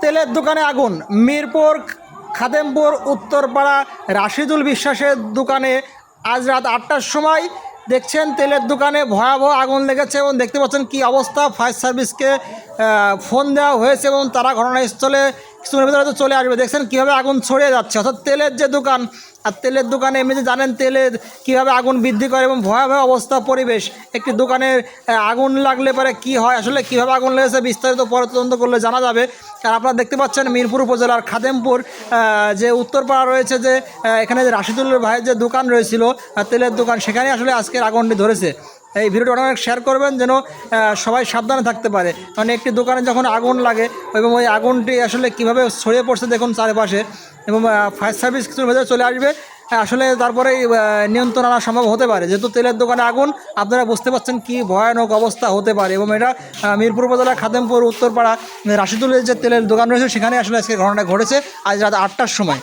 তেলের দোকানে আগুন, মিরপুর খাদেমপুর উত্তরপাড়া রাশিদুল বিশ্বাসের দোকানে আজ রাত 8টার সময় দেখছেন তেলের দোকানে ভয়াবহ আগুন লেগেছে এবং দেখতে পাচ্ছেন কী অবস্থা। ফায়ার সার্ভিসকে ফোন দেওয়া হয়েছে এবং তারা ঘটনাস্থলে কিছুক্ষণের ভিতরে হয়তো চলে আসবে। দেখছেন কীভাবে আগুন ছড়িয়ে যাচ্ছে, অর্থাৎ তেলের যে দোকান, আর তেলের দোকানে এমনিতে জানেন তেলের কীভাবে আগুন বৃদ্ধি করে এবং ভয়াবহ অবস্থা পরিবেশ। একটি দোকানের আগুন লাগলে পরে কী হয়, আসলে কীভাবে আগুন লেগেছে বিস্তারিত পরে তদন্ত করলে জানা যাবে। আর আপনারা দেখতে পাচ্ছেন মিরপুর উপজেলার খাদেমপুর যে উত্তরপাড়া রয়েছে, যে এখানে যে রাশিদুল ভাইয়ের যে দোকান রয়েছিল তেলের দোকান, সেখানে আসলে আজকের আগুনটি ধরেছে। এই ভিডিওটা অনেক শেয়ার করবেন যেন সবাই সাবধানে থাকতে পারে, কারণ একটি দোকানে যখন আগুন লাগে এবং ওই আগুনটি আসলে কীভাবে ছড়িয়ে পড়ছে দেখুন চারপাশে, এবং ফায়ার সার্ভিস কিছুর ভেতরে চলে আসবে আসলে তারপরেই নিয়ন্ত্রণ আনা সম্ভব হতে পারে। যেহেতু তেলের দোকানে আগুন, আপনারা বুঝতে পারছেন কী ভয়ানক অবস্থা হতে পারে। এবং এটা মিরপুর উপজেলার খাদেমপুর উত্তরপাড়া রাশিদুলের যে তেলের দোকান রয়েছে সেখানে আসলে আজকে ঘটনাটা ঘটেছে আজ রাত 8টার সময়।